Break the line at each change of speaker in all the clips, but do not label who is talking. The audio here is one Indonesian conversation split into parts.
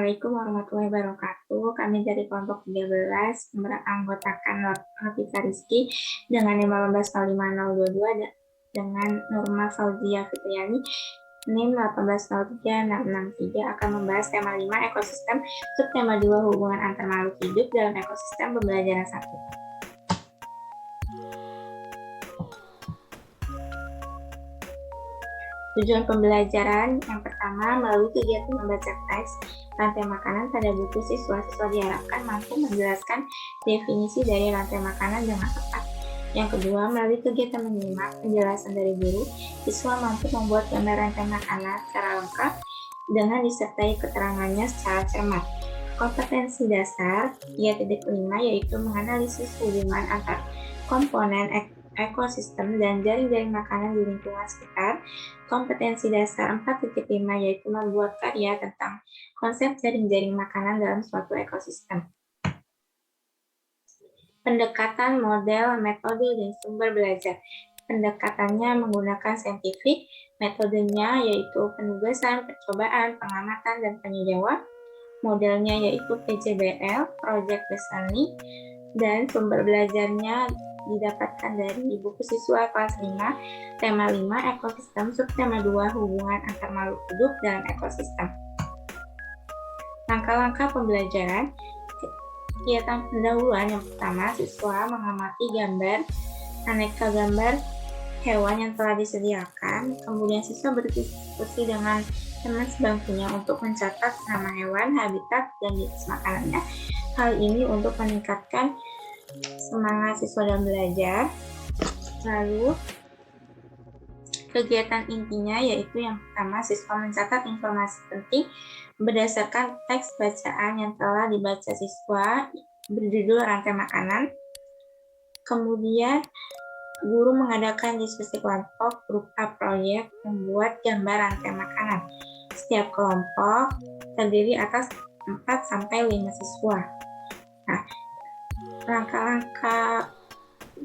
Assalamualaikum warahmatullahi wabarakatuh. Kami dari kelompok 13 beranggotakan Novita Rizky dengan 150522 dengan Nurma Fauzia Fitriani NIM 1803663 akan membahas tema 5 ekosistem, subtema 2 hubungan antar makhluk hidup dalam ekosistem pembelajaran 1. Tujuan pembelajaran yang pertama, melalui kegiatan membaca teks rantai makanan pada buku siswa diharapkan mampu menjelaskan definisi dari rantai makanan dengan tepat. Yang kedua, melalui kegiatan menyimak penjelasan dari guru, siswa mampu membuat gambar rantai makanan secara lengkap dengan disertai keterangannya secara cermat. Kompetensi dasar 3.5 yaitu menganalisis hubungan antar komponen ekosistem dan jaring-jaring makanan di lingkungan sekitar. Kompetensi dasar 4.5 yaitu membuat karya tentang konsep jaring-jaring makanan dalam suatu ekosistem. Pendekatan, model, metode, dan sumber belajar. Pendekatannya menggunakan saintifik, metodenya yaitu penugasan, percobaan, pengamatan, dan tanya jawab. Modelnya yaitu PJBL, Project Based Learning, dan sumber belajarnya didapatkan dari buku siswa kelas 5, tema 5 ekosistem, subtema 2 hubungan antar makhluk hidup dalam ekosistem. Langkah-langkah pembelajaran. Kegiatan pendahuluan yang pertama, siswa mengamati aneka gambar hewan yang telah disediakan. Kemudian siswa berdiskusi dengan teman sebangkunya untuk mencatat nama hewan, habitat, dan jenis makanannya. Hal ini untuk meningkatkan semangat siswa dalam belajar. Lalu kegiatan intinya yaitu yang pertama, siswa mencatat informasi penting berdasarkan teks bacaan yang telah dibaca siswa berjudul rantai makanan. Kemudian guru mengadakan diskusi kelompok berupa proyek membuat gambar rantai makanan. Setiap kelompok terdiri atas 4-5 siswa. Nah, langkah-langkah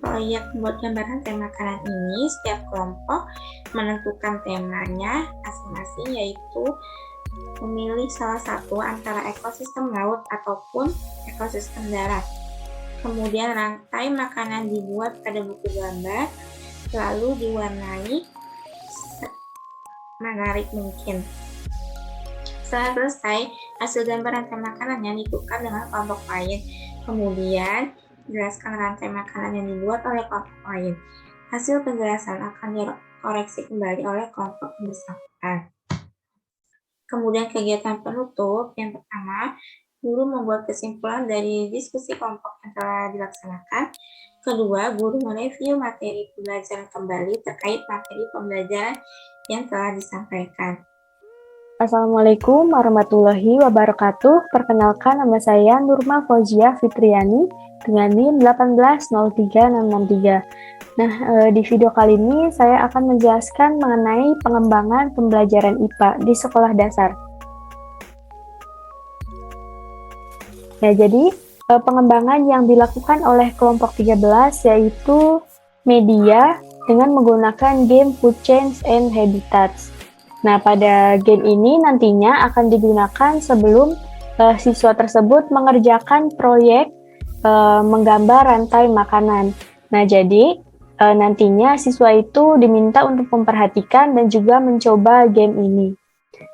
proyek membuat gambar rantai makanan ini, setiap kelompok menentukan temanya masing-masing, yaitu memilih salah satu antara ekosistem laut ataupun ekosistem darat. Kemudian rantai makanan dibuat pada buku gambar, lalu diwarnai menarik mungkin. Setelah selesai, hasil gambar rantai makanan yang ditukar dengan kelompok lain. Kemudian, jelaskan rantai makanan yang dibuat oleh kelompok lain. Hasil penjelasan akan dikoreksi kembali oleh kelompok yang bersangkutan. Kemudian kegiatan penutup, yang pertama, guru membuat kesimpulan dari diskusi kelompok yang telah dilaksanakan. Kedua, guru mereview materi pembelajaran kembali terkait materi pembelajaran yang telah disampaikan.
Assalamualaikum warahmatullahi wabarakatuh. Perkenalkan, nama saya Nurma Fauzia Fitriani dengan NIM 1803663. Nah, di video kali ini saya akan menjelaskan mengenai pengembangan pembelajaran IPA di sekolah dasar. Nah, jadi pengembangan yang dilakukan oleh kelompok 13 yaitu media dengan menggunakan game Food Chains and Habitats. Nah, pada game ini nantinya akan digunakan sebelum siswa tersebut mengerjakan proyek menggambar rantai makanan. Nah, jadi nantinya siswa itu diminta untuk memperhatikan dan juga mencoba game ini.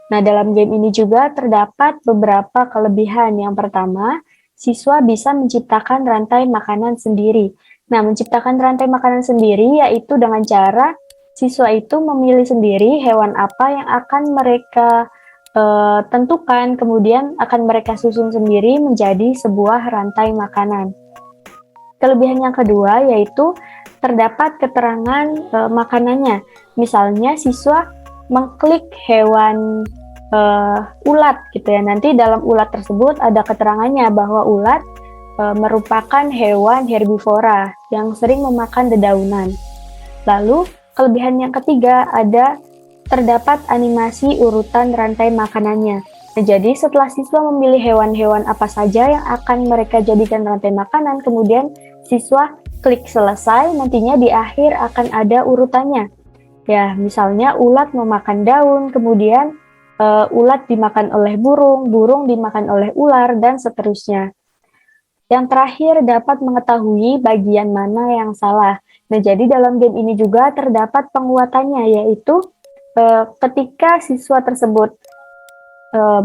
Nah, dalam game ini juga terdapat beberapa kelebihan. Yang pertama, siswa bisa menciptakan rantai makanan sendiri. Nah, menciptakan rantai makanan sendiri yaitu dengan cara siswa itu memilih sendiri hewan apa yang akan mereka tentukan, kemudian akan mereka susun sendiri menjadi sebuah rantai makanan. Kelebihan yang kedua yaitu terdapat keterangan makanannya. Misalnya siswa mengklik hewan ulat gitu ya. Nanti dalam ulat tersebut ada keterangannya bahwa ulat merupakan hewan herbivora yang sering memakan dedaunan. Lalu kelebihan yang ketiga terdapat animasi urutan rantai makanannya. Nah, jadi setelah siswa memilih hewan-hewan apa saja yang akan mereka jadikan rantai makanan, kemudian siswa klik selesai, nantinya di akhir akan ada urutannya. Ya, misalnya ulat memakan daun, kemudian ulat dimakan oleh burung, burung dimakan oleh ular, dan seterusnya. Yang terakhir, dapat mengetahui bagian mana yang salah. Nah, jadi dalam game ini juga terdapat penguatannya, yaitu ketika siswa tersebut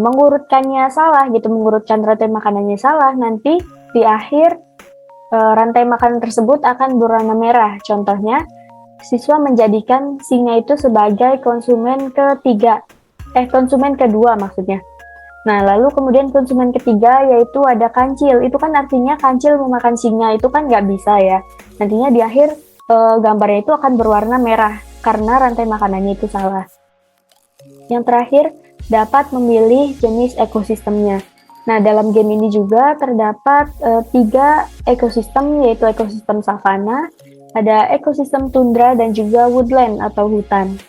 mengurutkannya salah, gitu, mengurutkan rantai makanannya salah, nanti di akhir rantai makanan tersebut akan berwarna merah. Contohnya, siswa menjadikan singa itu sebagai konsumen kedua maksudnya. Nah, lalu kemudian konsumen ketiga yaitu ada kancil. Itu kan artinya kancil memakan singa, itu kan nggak bisa ya. Nantinya di akhir gambarnya itu akan berwarna merah karena rantai makanannya itu salah. Yang terakhir, dapat memilih jenis ekosistemnya. Nah, dalam game ini juga terdapat 3 ekosistem, yaitu ekosistem savana, ada ekosistem tundra, dan juga woodland atau hutan.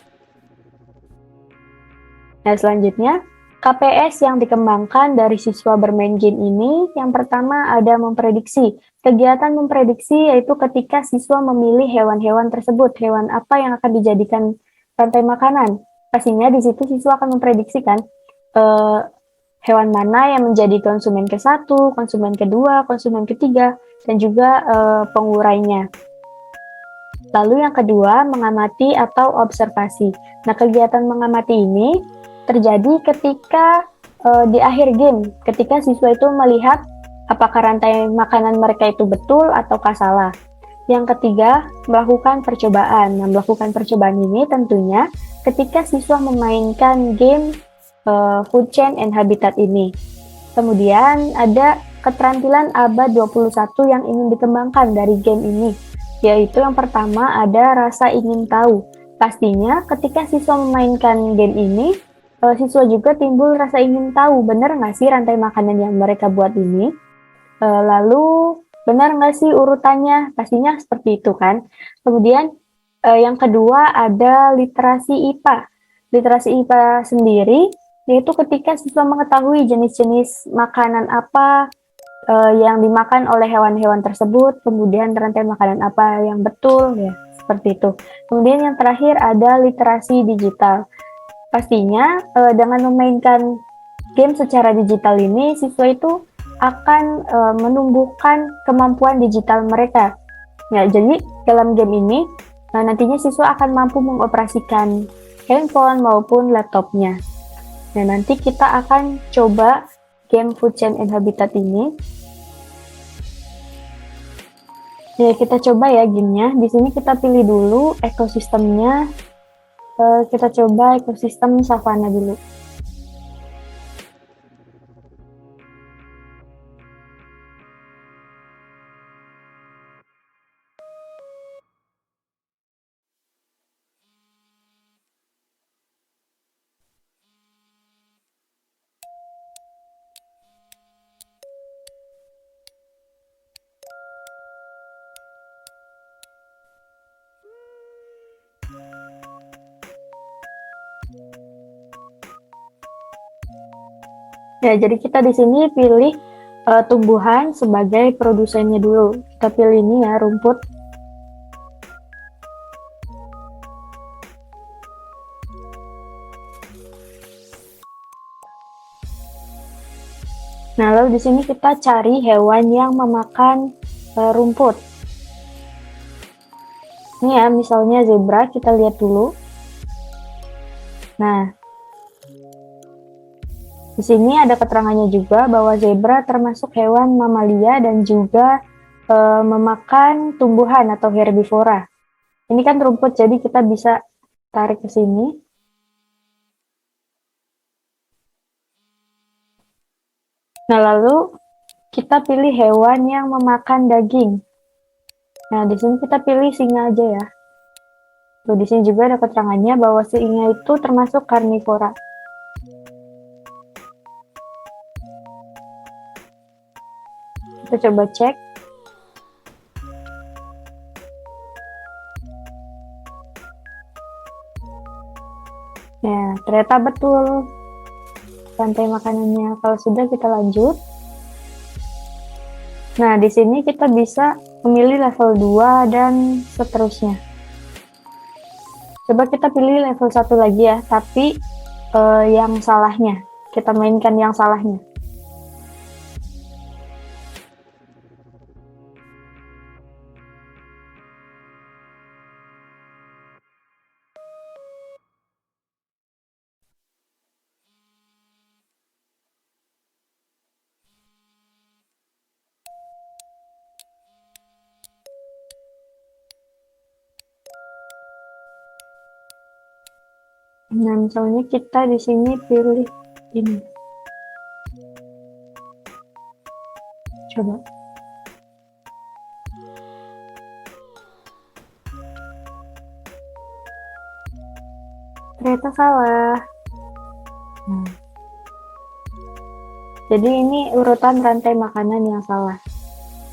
Nah, selanjutnya, KPS yang dikembangkan dari siswa bermain game ini, yang pertama ada memprediksi. Kegiatan memprediksi yaitu ketika siswa memilih hewan-hewan tersebut, hewan apa yang akan dijadikan rantai makanan. Pastinya di situ siswa akan memprediksikan hewan mana yang menjadi konsumen ke-1, konsumen kedua, konsumen ketiga, dan juga pengurainya. Lalu yang kedua, mengamati atau observasi. Nah, kegiatan mengamati ini terjadi ketika di akhir game, ketika siswa itu melihat apakah rantai makanan mereka itu betul ataukah salah. Yang ketiga, melakukan percobaan. Nah, melakukan percobaan ini tentunya ketika siswa memainkan game Food Chain and Habitat ini. Kemudian ada keterampilan abad 21 yang ingin dikembangkan dari game ini, yaitu yang pertama ada rasa ingin tahu. Pastinya ketika siswa memainkan game ini, siswa juga timbul rasa ingin tahu, benar nggak sih rantai makanan yang mereka buat ini? Lalu, benar nggak sih urutannya? Pastinya seperti itu kan. Kemudian, yang kedua ada literasi IPA. Literasi IPA sendiri, yaitu ketika siswa mengetahui jenis-jenis makanan apa yang dimakan oleh hewan-hewan tersebut, kemudian rantai makanan apa yang betul, ya seperti itu. Kemudian yang terakhir ada literasi digital. Pastinya dengan memainkan game secara digital ini, siswa itu akan menumbuhkan kemampuan digital mereka. Ya, jadi dalam game ini nantinya siswa akan mampu mengoperasikan handphone maupun laptopnya. Nah, nanti kita akan coba game Food Chain and Habitat ini. Ya, kita coba ya gamenya. Di sini kita pilih dulu ekosistemnya. Kita coba ekosistem savana dulu. Ya, jadi kita di sini pilih tumbuhan sebagai produsennya dulu. Kita pilih ini ya, rumput. Nah, lalu di sini kita cari hewan yang memakan rumput. Ini ya, misalnya zebra, kita lihat dulu. Nah, di sini ada keterangannya juga bahwa zebra termasuk hewan mamalia dan juga memakan tumbuhan atau herbivora. Ini kan rumput, jadi kita bisa tarik ke sini. Nah, lalu kita pilih hewan yang memakan daging. Nah, di sini kita pilih singa aja ya. Tuh, di sini juga ada keterangannya bahwa singa itu termasuk karnivora. Kita coba cek. Nah, ternyata betul rantai makanannya. Kalau sudah, kita lanjut. Nah, di sini kita bisa memilih level 2 dan seterusnya. Coba kita pilih level 1 lagi ya, tapi yang salahnya. Kita mainkan yang salahnya. Nah, misalnya kita di sini pilih ini. Coba. Ternyata salah. Nah. Jadi ini urutan rantai makanan yang salah.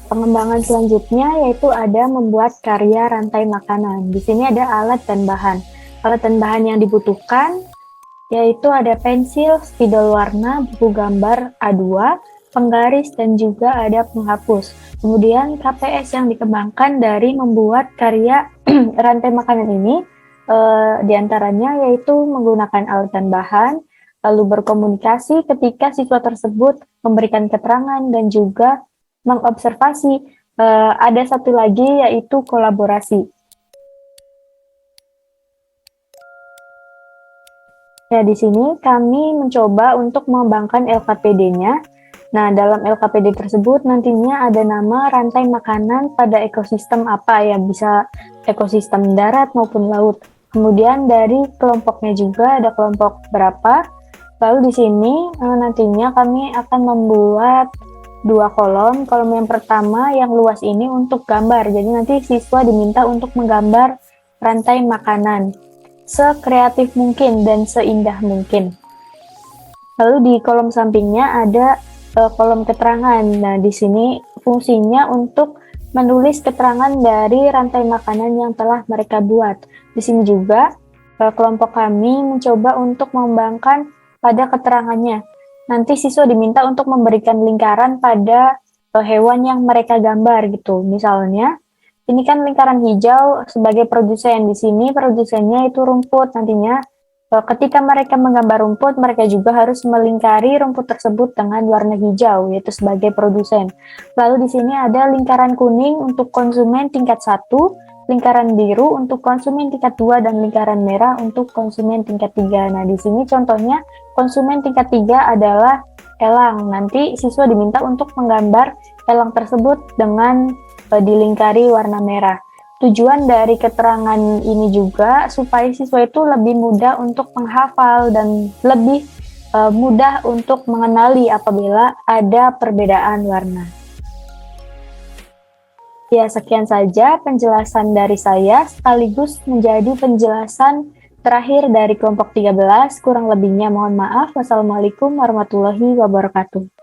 Pengembangan selanjutnya yaitu ada membuat karya rantai makanan. Di sini ada alat dan bahan. Alat dan bahan yang dibutuhkan yaitu ada pensil, spidol warna, buku gambar A2, penggaris, dan juga ada penghapus. Kemudian KPS yang dikembangkan dari membuat karya rantai makanan ini diantaranya yaitu menggunakan alat dan bahan, lalu berkomunikasi ketika siswa tersebut memberikan keterangan dan juga mengobservasi. Ada satu lagi yaitu kolaborasi. Ya, di sini kami mencoba untuk mengembangkan LKPD-nya. Nah, dalam LKPD tersebut nantinya ada nama rantai makanan pada ekosistem apa ya, bisa ekosistem darat maupun laut. Kemudian dari kelompoknya juga ada kelompok berapa. Lalu di sini nantinya kami akan membuat 2 kolom. Kolom yang pertama yang luas ini untuk gambar. Jadi nanti siswa diminta untuk menggambar rantai makanan sekreatif mungkin dan seindah mungkin. Lalu di kolom sampingnya ada kolom keterangan. Nah, di sini fungsinya untuk menulis keterangan dari rantai makanan yang telah mereka buat. Di sini juga kelompok kami mencoba untuk mengembangkan pada keterangannya. Nanti siswa diminta untuk memberikan lingkaran pada hewan yang mereka gambar gitu. Misalnya, ini kan lingkaran hijau sebagai produsen. Di sini produsennya itu rumput. Nantinya ketika mereka menggambar rumput, mereka juga harus melingkari rumput tersebut dengan warna hijau, yaitu sebagai produsen. Lalu di sini ada lingkaran kuning untuk konsumen tingkat 1, lingkaran biru untuk konsumen tingkat 2, dan lingkaran merah untuk konsumen tingkat 3. Nah, di sini contohnya konsumen tingkat 3 adalah elang. Nanti siswa diminta untuk menggambar elang tersebut dengan dilingkari warna merah. Tujuan dari keterangan ini juga supaya siswa itu lebih mudah untuk menghafal dan lebih mudah untuk mengenali apabila ada perbedaan warna. Ya, sekian saja penjelasan dari saya sekaligus menjadi penjelasan terakhir dari kelompok 13. Kurang lebihnya mohon maaf. Wassalamualaikum warahmatullahi wabarakatuh.